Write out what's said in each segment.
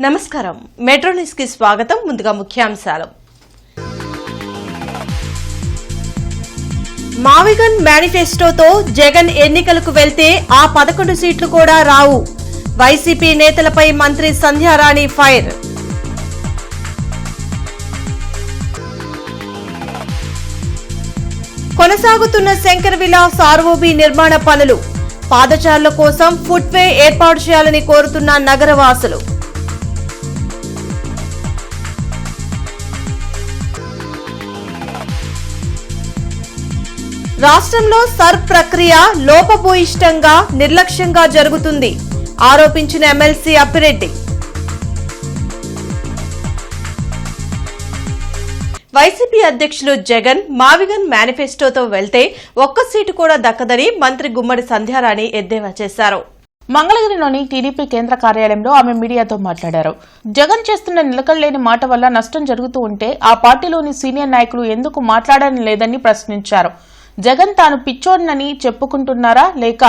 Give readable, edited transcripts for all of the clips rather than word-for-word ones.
నమస్కారం metro news కి స్వాగతం. ముందుగా ముఖ్యాంశాలు. మావిగన్ మేనిఫెస్టోతో జగన్ ఎన్నికలకు వెళ్తే ఆ 11 సీట్లు కూడా రావు. వైసీపీ నేతలపై మంత్రి సంధ్యారాణి ఫైర్. కొనసాగుతున్న శంకర్ విలాస్ ఆర్ఓబీ నిర్మాణ పనులు. పాదచారుల కోసం ఫుట్వే ఏర్పాటు చేయాలని కోరుతున్న నగరవాసులు. రాష్ట్రంలో సర్వ్ ప్రక్రియ లోపభూయిష్టంగా నిర్లక్ష్యంగా జరుగుతుంది ఆరోపించిన ఎమ్మెల్సీ అప్పిరెడ్డి. వైసీపీ అధ్యక్షులు జగన్ మావిగన్ మేనిఫెస్టోతో వెళ్తే ఒక్క సీటు కూడా దక్కదని మంత్రి గుమ్మడి సంధ్యారాణి ఎద్దేవా చేశారు. మంగళగిరిలోని టీడీపీ కేంద్ర కార్యాలయంలో ఆమె మీడియాతో మాట్లాడారు. జగన్ చేస్తున్న నిలకడలేని మాట వల్ల నష్టం జరుగుతూ ఉంటే ఆ పార్టీలోని సీనియర్ నాయకులు ఎందుకు మాట్లాడడం లేదని ప్రశ్నించారు. జగన్ తాను పిచ్చోడినని చెప్పుకుంటున్నారా లేక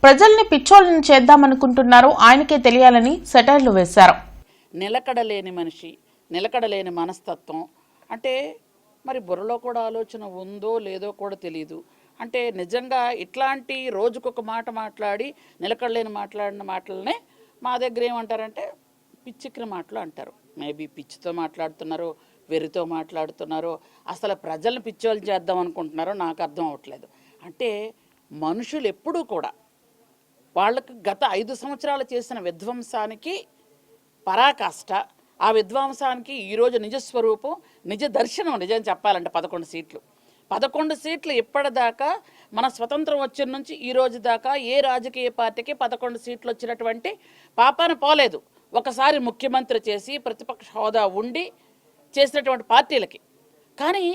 ప్రజల్ని పిచ్చోళ్ళని చేద్దామనుకుంటున్నారో ఆయనకే తెలియాలని సెటైర్లు వేశారు. నిలకడలేని మనిషి, నిలకడలేని మనస్తత్వం అంటే మరి బుర్రలో కూడా ఆలోచన ఉందో లేదో కూడా తెలియదు. అంటే నిజంగా ఇట్లాంటి రోజుకొక మాట మాట్లాడి నిలకడలేని మాట్లాడిన మాటలనే మా దగ్గర ఏమంటారంటే పిచ్చెక్కిన మాటలు అంటారు. మేబీ పిచ్చితో మాట్లాడుతున్నారో వెర్రితో మాట్లాడుతున్నారో అసలు ప్రజలను పిచ్చోళ్ళు చేద్దాం అనుకుంటున్నారో నాకు అర్థం అవ్వట్లేదు. అంటే మనుషులు ఎప్పుడూ కూడా వాళ్ళకు గత 5 సంవత్సరాలు చేసిన విధ్వంసానికి పరాకాష్ట, ఆ విధ్వంసానికి ఈరోజు నిజస్వరూపం, నిజ దర్శనం. నిజం చెప్పాలంటే 11 సీట్లు ఇప్పటిదాకా మన స్వతంత్రం వచ్చిన నుంచి ఈ రోజు దాకా ఏ రాజకీయ పార్టీకి 11 సీట్లు వచ్చినటువంటి పాపాన పోలేదు. ఒకసారి ముఖ్యమంత్రి చేసి ప్రతిపక్ష హోదా ఉండి చేసినటువంటి పార్టీలకి. కానీ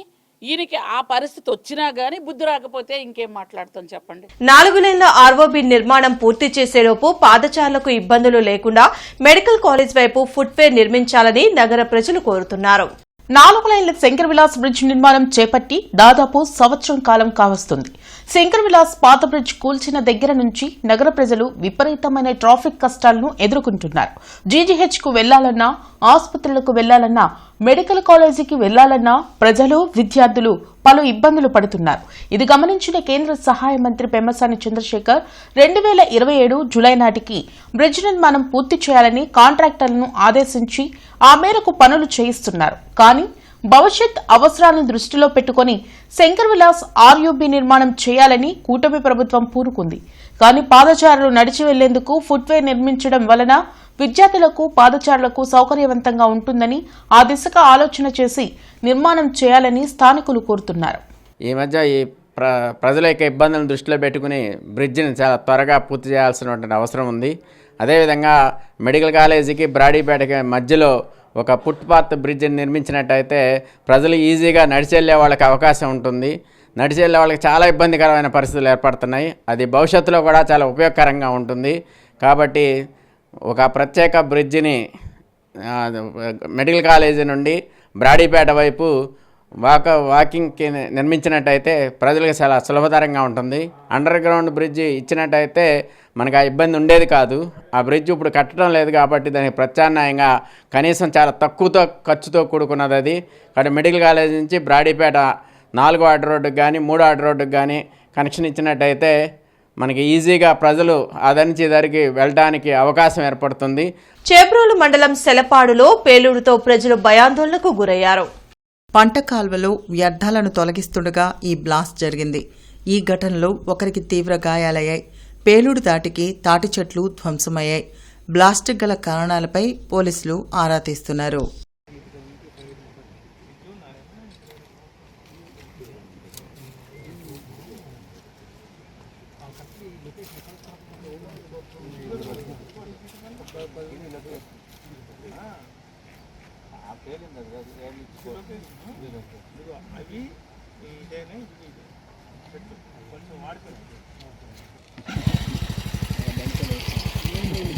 ఈయనకి ఆ పరిస్థితి వచ్చినా గానీ బుద్ధి రాకపోతే ఇంకేం మాట్లాడతాం చెప్పండి. 4 లేన్ల ఆర్ఓబీ నిర్మాణం పూర్తి చేసేలోపు పాదచారులకు ఇబ్బందులు లేకుండా మెడికల్ కాలేజ్ వైపు ఫుట్వే నిర్మించాలని నగర ప్రజలు కోరుతున్నారు. 4 లైన్ల శంకర్ విలాస్ బ్రిడ్జ్ నిర్మాణం చేపట్టి దాదాపు సంవత్సరం కాలం కావస్తుంది. శంకర్ విలాస్ పాత బ్రిడ్జ్ కూల్చిన దగ్గర నుంచి నగర ప్రజలు విపరీతమైన ట్రాఫిక్ కష్టాలను ఎదుర్కొంటున్నారు. జీజీహెచ్ కు వెళ్లాలన్నా, ఆసుపత్రులకు వెళ్లాలన్నా, మెడికల్ కాలేజీకి వెళ్లాలన్నా ప్రజలు, విద్యార్థులు పలు ఇబ్బందులు పడుతున్నారు. ఇది గమనించిన కేంద్ర సహాయ మంత్రి పెమ్మసాని చంద్రశేఖర్ 2027 జులై నాటికి బ్రిడ్జ్ నిర్మాణం పూర్తి చేయాలని కాంట్రాక్టర్లను ఆదేశించి ఆ మేరకు పనులు చేయిస్తున్నారు. కానీ భవిష్యత్ అవసరాలను దృష్టిలో పెట్టుకుని శంకర్ విలాస్ ఆర్యూబీ నిర్మాణం చేయాలని కూటమి ప్రభుత్వం పూనుకుంది. కానీ పాదచారులు నడిచి వెళ్లేందుకు ఫుట్వే నిర్మించడం వలన విద్యార్థులకు, పాదచారులకు సౌకర్యవంతంగా ఉంటుందని ఆ దిశగా ఆలోచన చేసి నిర్మాణం చేయాలని స్థానికులు కోరుతున్నారు. ఈ మధ్య ఈ ప్రజల యొక్క ఇబ్బందులను దృష్టిలో పెట్టుకుని బ్రిడ్జిని చాలా త్వరగా పూర్తి చేయాల్సినటువంటి అవసరం ఉంది. అదేవిధంగా మెడికల్ కాలేజీకి బ్రాడీపేటకి మధ్యలో ఒక ఫుట్పాత్ బ్రిడ్జిని నిర్మించినట్టయితే ప్రజలు ఈజీగా నడిచెళ్లే వాళ్ళకి అవకాశం ఉంటుంది. నడిచెళ్లే వాళ్ళకి చాలా ఇబ్బందికరమైన పరిస్థితులు ఏర్పడుతున్నాయి. అది భవిష్యత్తులో కూడా చాలా ఉపయోగకరంగా ఉంటుంది. కాబట్టి ఒక ప్రత్యేక బ్రిడ్జిని మెడికల్ కాలేజీ నుండి బ్రాడీపేట వైపు వాకింగ్కి నిర్మించినట్టయితే ప్రజలకు చాలా సులభతరంగా ఉంటుంది. అండర్ గ్రౌండ్ బ్రిడ్జి ఇచ్చినట్టయితే మనకు ఆ ఇబ్బంది ఉండేది కాదు. ఆ బ్రిడ్జ్ ఇప్పుడు కట్టడం లేదు కాబట్టి దానికి ప్రత్యామ్నాయంగా కనీసం చాలా తక్కువతో ఖర్చుతో కూడుకున్నది అది. కాబట్టి మెడికల్ కాలేజీ నుంచి బ్రాడీపేట 4వ వార్డు రోడ్డుకి కానీ 3వ వార్డు రోడ్డుకి కానీ కనెక్షన్ ఇచ్చినట్టయితే మనకి ఈజీగా ప్రజలు అదరించి దానికి వెళ్ళడానికి అవకాశం ఏర్పడుతుంది. చేబ్రోలు మండలం సెలపాడులో పేలుడుతో ప్రజలు భయాందోళనకు గురయ్యారు. పంట కాల్వలో వ్యర్థాలను తొలగిస్తుండగా ఈ బ్లాస్ట్ జరిగింది. ఈ ఘటనలో ఒకరికి తీవ్ర గాయాలయ్యాయి. పేలుడు దాటికి తాటి చెట్లు ధ్వంసమయ్యాయి. బ్లాస్ట్ గల కారణాలపై పోలీసులు ఆరా తీస్తున్నారు.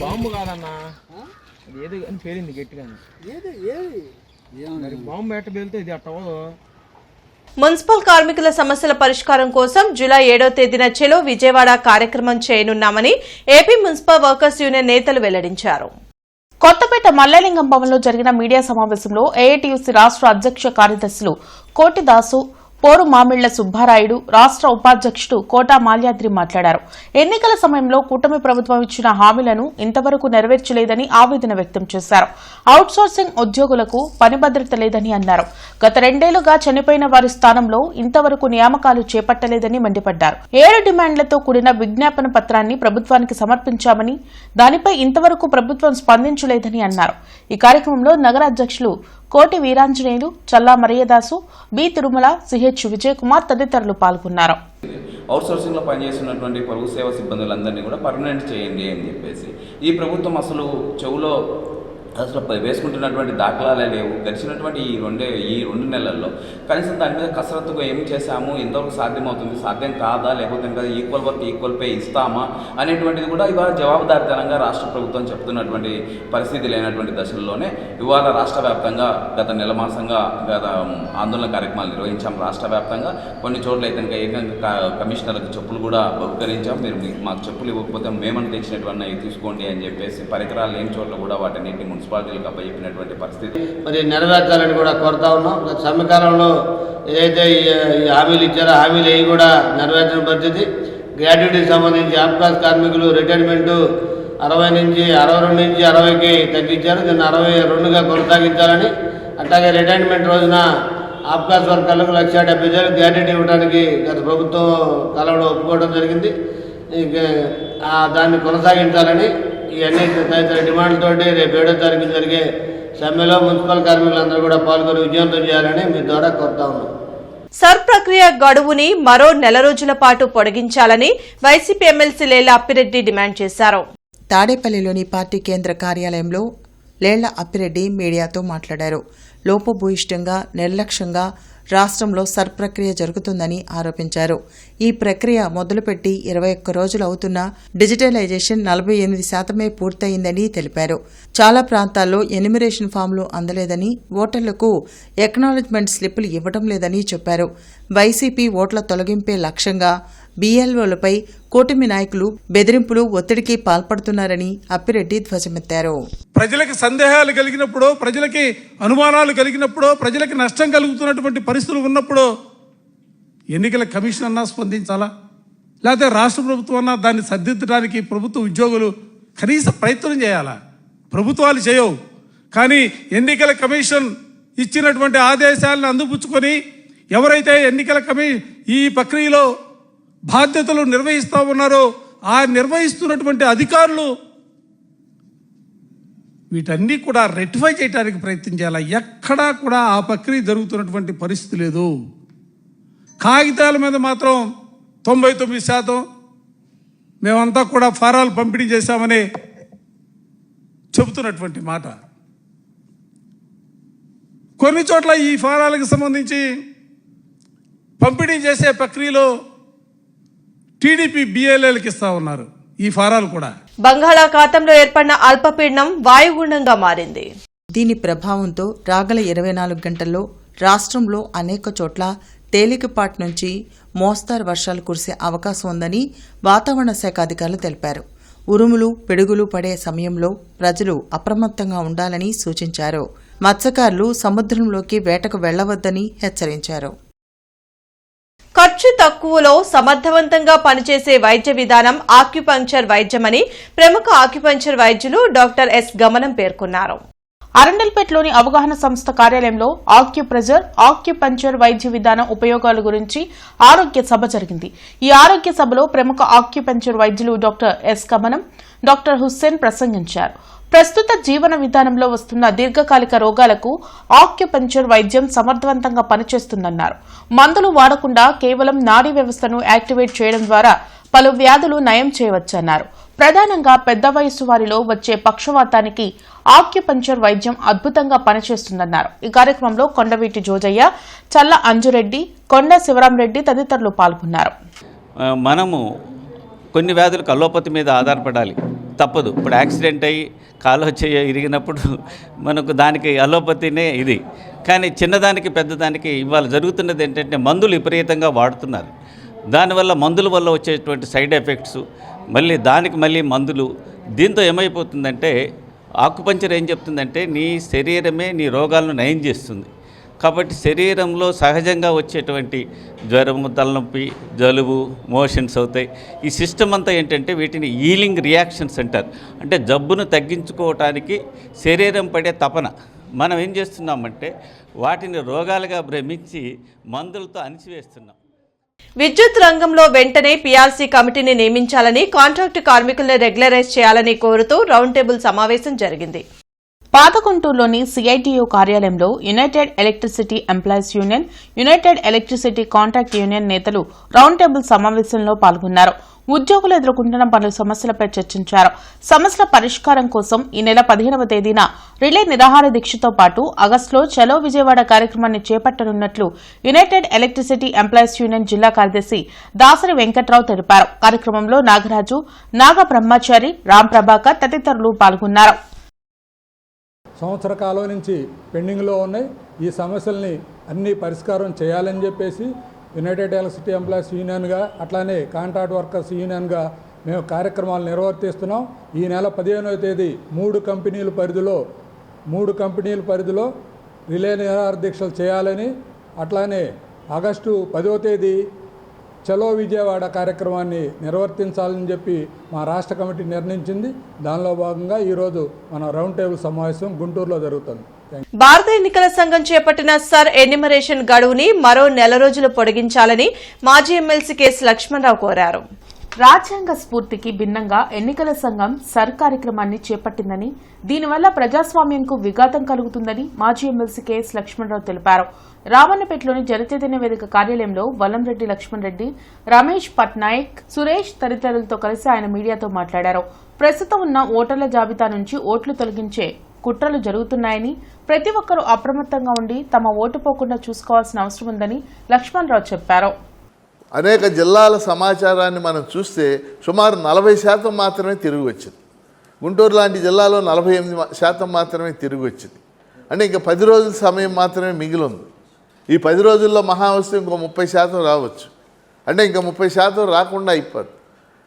బాంబు కాదన్నా, ఏదో అని పేలింది గట్టిగా. బాంబు ఎట్ట పేలితే ఇది అట్టవదు. మున్సిపల్ కార్మికుల సమస్యల పరిష్కారం కోసం జూలై 7వ తేదీన చెలో విజయవాడ కార్యక్రమం చేయనున్నామని ఏపీ మున్సిపల్ వర్కర్స్ యూనియన్ నేతలు వెల్లడించారు. కొత్తపేట మల్లేలింగం భవన్లో జరిగిన మీడియా సమావేశంలో ఏఐటీయూసీ రాష్ట్ర అధ్యక్ష కార్యదర్శులు కోటిదాసు, పోరు మామిళ్ల సుబ్బారాయుడు, రాష్ట్ర ఉపాధ్యక్షుడు కోటా మాల్యాద్రి మాట్లాడారు. ఎన్నికల సమయంలో కూటమి ప్రభుత్వం ఇచ్చిన హామీలను ఇంతవరకు నెరవేర్చలేదని ఆవేదన వ్యక్తం చేశారు. అవుట్సోర్సింగ్ ఉద్యోగులకు పని భద్రత లేదని అన్నారు. గత 2 ఏళ్లుగా చనిపోయిన వారి స్థానంలో ఇంతవరకు నియామకాలు చేపట్టలేదని మండిపడ్డారు. 7 డిమాండ్లతో కూడిన విజ్ఞాపన పత్రాన్ని ప్రభుత్వానికి సమర్పించామని, దానిపై ఇంతవరకు ప్రభుత్వం స్పందించలేదని అన్నారు. ఈ కార్యక్రమంలో నగర అధ్యక్షులు కోటి వీరాంజనేయులు, చల్లా మరియదాసు, బి తిరుమల, సిహెచ్ విజయకుమార్ తదితరులు పాల్గొన్నారు. అవుట్సోర్సింగ్లో పనిచేస్తున్నటువంటి పరువు సేవ సిబ్బందులందరినీ కూడా పర్మనెంట్ చేయండి అని చెప్పేసి ఈ ప్రభుత్వం అసలు చెవులో అసలు వేసుకుంటున్నటువంటి దాఖలాలే లేవు. గడిచినటువంటి ఈ 2 నెలల్లో కనీసం దాని మీద కసరత్తుగా ఏం చేశాము, ఎంతవరకు సాధ్యమవుతుంది, సాధ్యం కాదా, లేకపోతే ఇంకా ఈక్వల్ వర్క్ ఈక్వల్ పే ఇస్తామా అనేటువంటిది కూడా ఇవాళ జవాబుదారితనంగా రాష్ట్ర ప్రభుత్వం చెప్తున్నటువంటి పరిస్థితి లేనటువంటి దశల్లోనే ఇవాళ రాష్ట్ర వ్యాప్తంగా గత నెల మాసంగా ఆందోళన కార్యక్రమాలు నిర్వహించాం. రాష్ట్ర వ్యాప్తంగా కొన్ని చోట్ల అయితే ఏకంగా కమిషనర్లకు చెప్పులు కూడా బహుకరించాం. మీరు మాకు చెప్పులు ఇవ్వకపోతే మేమని తెచ్చినటువంటి తీసుకోండి అని చెప్పేసి పరికరాలు లేని చోట్ల కూడా వాటిని మున్సిపాలిటీలకు అప్పచెప్పినటువంటి పరిస్థితి మరి నెరవేర్చాలని కూడా కోరుతా ఉన్నాం. సమ్మెకాలంలో ఏదైతే ఈ హామీలు ఇచ్చారో హామీలు అవి కూడా నెరవేర్చిన పరిస్థితి. గ్రాడ్యుయేట్కి సంబంధించి ఆప్కాస్ కార్మికులు రిటైర్మెంటు 62 నుంచి 60కి తగ్గించారు. దీన్ని 62గా కొనసాగించాలని, అట్లాగే రిటైర్మెంట్ రోజున ఆప్కాస్ వర్కర్లకు 1,70,000 గ్రాడ్యుయేట్ ఇవ్వడానికి గత ప్రభుత్వం కాలంలో ఒప్పుకోవడం జరిగింది. దాన్ని కొనసాగించాలని ఇవన్నీ తదితర డిమాండ్లతోటి రేపు 7వ తారీఖు జరిగే సమ్మెలో మున్సిపల్ కార్మికులందరూ కూడా పాల్గొని విజయవంతం చేయాలని మీ ద్వారా కోరుతా ఉన్నాం. సర్ ప్రక్రియ గడువుని మరో 4 రోజుల పాటు పొడిగించాలని YCP MLC Lella Appireddy demand చేశారు. తాడేపల్లిలోని పార్టీ కేంద్ర కార్యాలయంలో లేళ్ల అప్పిరెడ్డి మీడియాతో మాట్లాడారు. లోపభూయిష్టంగా, నిర్లక్ష్యంగా రాష్ట్రంలో సర్ ప్రక్రియ జరుగుతుందని ఆరోపించారు. ఈ ప్రక్రియ మొదలుపెట్టి 21 రోజులు అవుతున్నా డిజిటలైజేషన్ 48% పూర్తయిందని తెలిపారు. చాలా ప్రాంతాల్లో ఎన్యూమరేషన్ ఫామ్లు అందలేదని, ఓటర్లకు ఎక్నాలెడ్జ్మెంట్ స్లిప్పులు ఇవ్వడం లేదని చెప్పారు. వైసీపీ ఓట్ల తొలగింపే లక్ష్యంగా బీఎల్ఓలపై కూటమి నాయకులు బెదిరింపులు, ఒత్తిడికి పాల్పడుతున్నారని అప్పిరెడ్డి ధ్వజమెత్తారు. ప్రజలకు సందేహాలు కలిగినప్పుడు, ప్రజలకి అనుమానాలు కలిగినప్పుడు, ప్రజలకి నష్టం కలుగుతున్నటువంటి పరిస్థితులు ఉన్నప్పుడు ఎన్నికల కమిషన్ అన్నా స్పందించాలా, లేకపోతే రాష్ట్ర ప్రభుత్వం అన్నా దాన్ని సరిదిద్దడానికి ప్రభుత్వ ఉద్యోగులు కనీస ప్రయత్నం చేయాలా? ప్రభుత్వాలు చేయవు. కానీ ఎన్నికల కమిషన్ ఇచ్చినటువంటి ఆదేశాలను అందిపుచ్చుకొని ఎవరైతే ఎన్నికల ఈ ప్రక్రియలో బాధ్యతలు నిర్వహిస్తూ ఉన్నారో ఆ నిర్వహిస్తున్నటువంటి అధికారులు వీటన్నీ కూడా రెక్టిఫై చేయడానికి ప్రయత్నం చేయాలి. ఎక్కడా కూడా ఆ ప్రక్రియ జరుగుతున్నటువంటి పరిస్థితి లేదు. కాగితాల మీద మాత్రం 99% మేమంతా కూడా ఫారాలు పంపిణీ చేశామని చెబుతున్నటువంటి మాట. కొన్ని చోట్ల ఈ ఫారాలకు సంబంధించి పంపిణీ చేసే ప్రక్రియలో టీడీపీ బిఎల్ఏలకు ఇస్తా ఉన్నారు ఈ ఫారాలు కూడా. బంగాళాఖాతంలో ఏర్పడిన అల్పపీడనం వాయుగుండంగా మారింది. దీని ప్రభావంతో రాగల 24 గంటల్లో రాష్ట్రంలో అనేక చోట్ల తేలికపాటి నుంచి మోస్తారు వర్షాలు కురిసే అవకాశం ఉందని వాతావరణ శాఖ అధికారులు తెలిపారు. ఉరుములు, పిడుగులు పడే సమయంలో ప్రజలు అప్రమత్తంగా ఉండాలని సూచించారు. మత్స్యకారులు సముద్రంలోకి వేటకు వెళ్లవద్దని హెచ్చరించారు. ఖర్చు తక్కువలో సమర్థవంతంగా పనిచేసే వైద్య విధానం ఆక్యుపంక్చర్ వైద్యమని ప్రముఖ ఆక్యుపంక్చర్ వైద్యులు డాక్టర్ ఎస్ గమనం పేర్కొన్నారు. అరండల్పేటలోని అవగాహన సంస్థ కార్యాలయంలో ఆక్యుప్రెజర్, ఆక్యుపంక్చర్ వైద్య విధానం ఉపయోగాల గురించి ఆరోగ్య సభ జరిగింది. ఈ ఆరోగ్య సభలో ప్రముఖ ఆక్యుపంక్చర్ వైద్యులు డాక్టర్ ఎస్ గమనం, డాక్టర్ హుస్సేన్ ప్రసంగించారు. ప్రస్తుత జీవన విధానంలో వస్తున్న దీర్ఘకాలిక రోగాలకు ఆక్యుపంక్చర్ వైద్యం సమర్థవంతంగా పనిచేస్తుందన్నారు. మందులు వాడకుండా కేవలం నాడీ వ్యవస్థను యాక్టివేట్ చేయడం ద్వారా పలు వ్యాధులు నయం చేయవచ్చన్నారు. ప్రధానంగా పెద్ద వయస్సు వారిలో వచ్చే పక్షవాతానికి ఆక్యుపంక్చర్ వైద్యం అద్భుతంగా పనిచేస్తుందన్నారు. ఈ కార్యక్రమంలో కొండవీటి జోజయ్య, చల్ల అంజురెడ్డి, కొండ శివరాంరెడ్డి తదితరులు పాల్గొన్నారు. మనము కొన్ని వ్యాధులకు అలోపతి మీద ఆధారపడాలి, తప్పదు. ఇప్పుడు యాక్సిడెంట్ అయ్యి కాలు ఇరిగినప్పుడు మనకు దానికి అలోపతినే ఇది. కానీ చిన్నదానికి పెద్దదానికి ఇవాళ జరుగుతున్నది ఏంటంటే మందులు విపరీతంగా వాడుతున్నారు. దానివల్ల మందుల వల్ల వచ్చేటువంటి సైడ్ ఎఫెక్ట్స్, మళ్ళీ దానికి మళ్ళీ మందులు, దీంతో ఏమైపోతుందంటే ఆకుపంచర్ ఏం చెప్తుందంటే నీ శరీరమే నీ రోగాలను నయం చేస్తుంది. కాబట్టి శరీరంలో సహజంగా వచ్చేటువంటి జ్వరము, తలనొప్పి, జలుబు, మోషన్స్ అవుతాయి. ఈ సిస్టమ్ అంతా ఏంటంటే వీటిని హీలింగ్ రియాక్షన్స్ అంటారు. అంటే జబ్బును తగ్గించుకోవటానికి శరీరం పడే తపన. మనం ఏం చేస్తున్నామంటే వాటిని రోగాలుగా భ్రమించి మందులతో అణిచివేస్తున్నాం. విద్యుత్ రంగంలో వెంటనే పీఆర్సీ కమిటీని నియమించాలని, కాంట్రాక్టు కార్మికులను రెగ్యులరైజ్ చేయాలని కోరుతూ రౌండ్ టేబుల్ సమావేశం జరిగింది. పాతగుంటూరులోని సిఐటియు కార్యాలయంలో United electricity employees union, United electricity contract union నేతలు రౌండ్ టేబుల్ సమావేశంలో పాల్గొన్నారు. ఉద్యోగులు ఎదుర్కొంటున్న పలు సమస్యలపై చర్చించారు. సమస్యల పరిష్కారం కోసం ఈ నెల 15వ తేదీన రిలే నిరాహార దీక్షతో పాటు ఆగస్టులో చలో విజయవాడ కార్యక్రమాన్ని చేపట్టనున్నట్లు యునైటెడ్ ఎలక్ట్రిసిటీ ఎంప్లాయీస్ యూనియన్ జిల్లా కార్యదర్శి దాసరి వెంకట్రావు తెలిపారు. కార్యక్రమంలో నాగరాజు, నాగ బ్రహ్మచారి, రామ్ ప్రభాకర్ తదితరులు పాల్గొన్నారు. సంవత్సర కాలం నుంచి పెండింగ్లో ఉన్నాయి. ఈ సమస్యల్ని అన్ని పరిష్కారం చేయాలని చెప్పేసి యునైటెడ్ ఎలక్ట్రిసిటీ ఎంప్లాయీస్ యూనియన్గా, అట్లానే కాంట్రాక్ట్ వర్కర్స్ యూనియన్గా మేము కార్యక్రమాలు నిర్వర్తిస్తున్నాం. ఈ నెల 15వ తేదీ 3 కంపెనీల పరిధిలో రిలే నిరాహార దీక్షలు చేయాలని, అట్లానే ఆగస్టు 10వ తేదీ చలో విజయవాడ కార్యక్రమాన్ని నిర్వర్తించాలని చెప్పి మా రాష్ట్ర కమిటీ నిర్ణయించింది. దానిలో భాగంగా ఈరోజు మన రౌండ్ టేబుల్ సమావేశం గుంటూరులో జరుగుతుంది. భారత ఎన్నికల సంఘం చేపట్టిన సర్ ఎన్యుమరేషన్ గడువుని మరో నెల రోజులు పొడిగించాలని మాజీ ఎమ్మెల్సీ కేఎస్ లక్ష్మణరావు కోరారు. రాజ్యాంగ స్ఫూర్తికి భిన్నంగా ఎన్నికల సంఘం సర్ కార్యక్రమాన్ని చేపట్టిందని, దీనివల్ల ప్రజాస్వామ్యంకు విఘాతం కలుగుతుందని మాజీ ఎమ్మెల్సీ కేఎస్ లక్ష్మణరావు తెలిపారు. రామన్నపేటలోని జనచైతన్య వేదిక కార్యాలయంలో వల్లంరెడ్డి లక్ష్మణ్ రెడ్డి, రమేష్ పట్నాయక్, సురేష్ తదితరులతో కలిసి ఆయన మీడియాతో మాట్లాడారు. ప్రస్తుతం ఉన్న ఓటర్ల జాబితా నుంచి ఓట్లు తొలగించే కుట్రలు జరుగుతున్నాయని, ప్రతి ఒక్కరూ అప్రమత్తంగా ఉండి తమ ఓటు పోకుండా చూసుకోవాల్సిన అవసరం ఉందని లక్ష్మణరావు చెప్పారు. అనేక జిల్లాల సమాచారాన్ని మనం చూస్తే సుమారు 40% మాత్రమే తిరిగి వచ్చింది. గుంటూరు లాంటి జిల్లాలో 48% మాత్రమే తిరిగి వచ్చింది. అంటే ఇంకా 10 రోజుల సమయం మాత్రమే మిగిలి ఉంది. ఈ 10 రోజుల్లో మహా వస్తే ఇంకో 30% రావచ్చు. అంటే ఇంకా 30% రాకుండా అయిపోదు.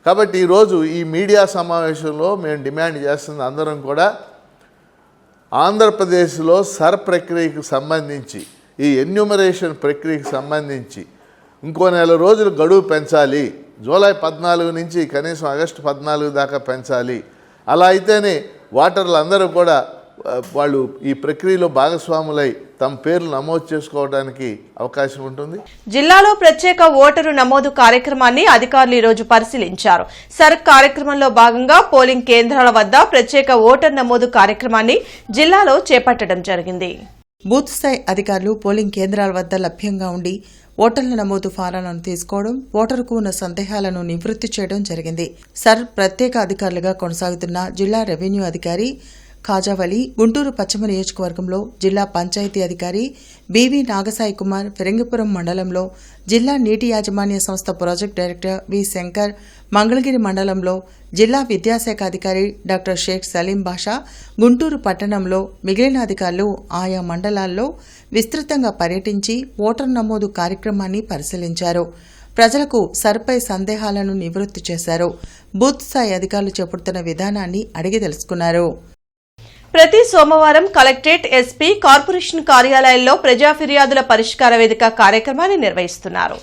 కాబట్టి ఈరోజు ఈ మీడియా సమావేశంలో మేము డిమాండ్ చేస్తుంది అందరం కూడా, ఆంధ్రప్రదేశ్లో సర్ ప్రక్రియకు సంబంధించి, ఈ ఎన్యూమరేషన్ ప్రక్రియకు సంబంధించి ఇంకో నెల రోజులు గడువు పెంచాలి. జూలై 14 నుంచి కనీసం ఆగస్టు 14 దాకా పెంచాలి. అలా అయితేనే ఓటర్లు అందరూ కూడా వాళ్ళు ఈ ప్రక్రియలో భాగస్వాములై తమ పేర్లు నమోదు చేసుకోవడానికి అవకాశం ఉంటుంది. జిల్లాలో ప్రత్యేక ఓటరు నమోదు కార్యక్రమాన్ని అధికారులు ఈ రోజు పరిశీలించారు. సర్ కార్యక్రమంలో భాగంగా పోలింగ్ కేంద్రాల వద్ద ప్రత్యేక ఓటర్ నమోదు కార్యక్రమాన్ని జిల్లాలో చేపట్టడం జరిగింది. బూత్ స్థాయి అధికారులు పోలింగ్ కేంద్రాల వద్ద లభ్యంగా ఉండి ఓటర్ల నమోదు ఫారాలను తీసుకోవడం, ఓటరుకు ఉన్న సందేహాలను నివృత్తి చేయడం జరిగింది. సర్ ప్రత్యేక అధికారులుగా కొనసాగుతున్న జిల్లా రెవెన్యూ అధికారి ఖాజావలి, గుంటూరు పశ్చిమ నియోజకవర్గంలో జిల్లా పంచాయతీ అధికారి బివి నాగసాయి కుమార్, ఫిరంగిపురం మండలంలో జిల్లా నీటి యాజమాన్య సంస్థ ప్రాజెక్టు డైరెక్టర్ వి శంకర్, మంగళగిరి మండలంలో జిల్లా విద్యాశాఖ అధికారి డాక్టర్ షేక్ సలీం బాషా, గుంటూరు పట్టణంలో మిగిలిన అధికారులు ఆయా మండలాల్లో విస్తృతంగా పర్యటించి ఓటర్ నమోదు కార్యక్రమాన్ని పరిశీలించారు. ప్రజలకు సర్పై సందేహాలను నివృత్తి చేశారు. బూత్ స్థాయి అధికారులు చేపడుతున్న విధానాన్ని అడిగి తెలుసుకున్నారు. ప్రతి సోమవారం కలెక్టరేట్, ఎస్పీ, కార్పొరేషన్ కార్యాలయాల్లో ప్రజా ఫిర్యాదుల పరిష్కార వేదిక కార్యక్రమాన్ని నిర్వహిస్తున్నారు.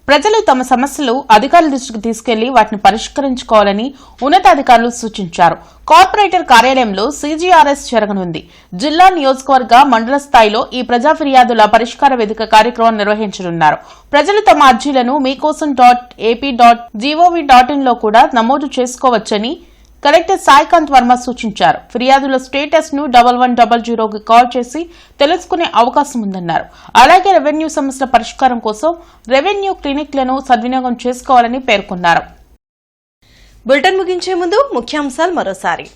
ప్రజలు తమ సమస్యలు అధికారుల దృష్టికి తీసుకెళ్లి వాటిని పరిష్కరించుకోవాలని ఉన్నతాధికారులు సూచించారు. కార్పొరేటర్ కార్యాలయంలో సీజీఆర్ఎస్ జరగనుంది. జిల్లా, నియోజకవర్గ, మండల స్థాయిలో ఈ ప్రజా ఫిర్యాదుల పరిష్కార వేదిక కార్యక్రమం నిర్వహించనున్నారు. ప్రజలు తమ అర్జీలను meekosan.ap.gov.in లో కూడా నమోదు చేసుకోవచ్చని కలెక్టర్ సాయికాంత్ వర్మ సూచించారు. ఫిర్యాదుల స్టేటస్ ను 1100కి కాల్ చేసి తెలుసుకునే అవకాశం ఉందన్నారు. అలాగే రెవెన్యూ సమస్యల పరిష్కారం కోసం రెవెన్యూ క్లినిక్లను సద్వినియోగం చేసుకోవాలని పేర్కొన్నారు. బులెటిన్ ముగించే ముందు ముఖ్యాంశాలు మరోసారి.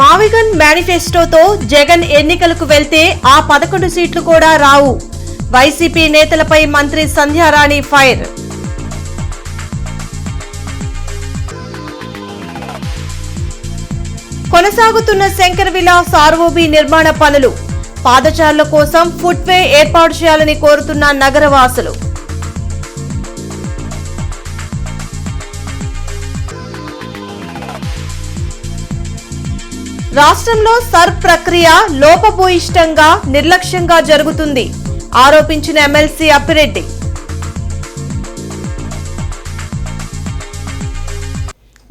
మావిగన్ మేనిఫెస్టోతో జగన్ ఎన్నికలకు వెళ్తే ఆ 11 సీట్లు కూడా రావు. వైసీపీ నేతలపై మంత్రి సంధ్యారాణి ఫైర్. కొనసాగుతున్న శంకర్ విలాస్ ఆర్ఓబీ నిర్మాణ పనులు, పాదచారుల కోసం ఫుట్వే ఏర్పాటు చేయాలని కోరుతున్న నగరవాసులు. రాష్ట్రంలో సర్ ప్రక్రియ లోపభూయిష్టంగా నిర్లక్ష్యంగా జరుగుతుంది ఆరోపించిన ఎమ్మెల్సీ అప్పిరెడ్డి.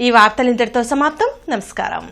ఈ వార్తలు ఇంతటితో సమాప్తం. నమస్కారం.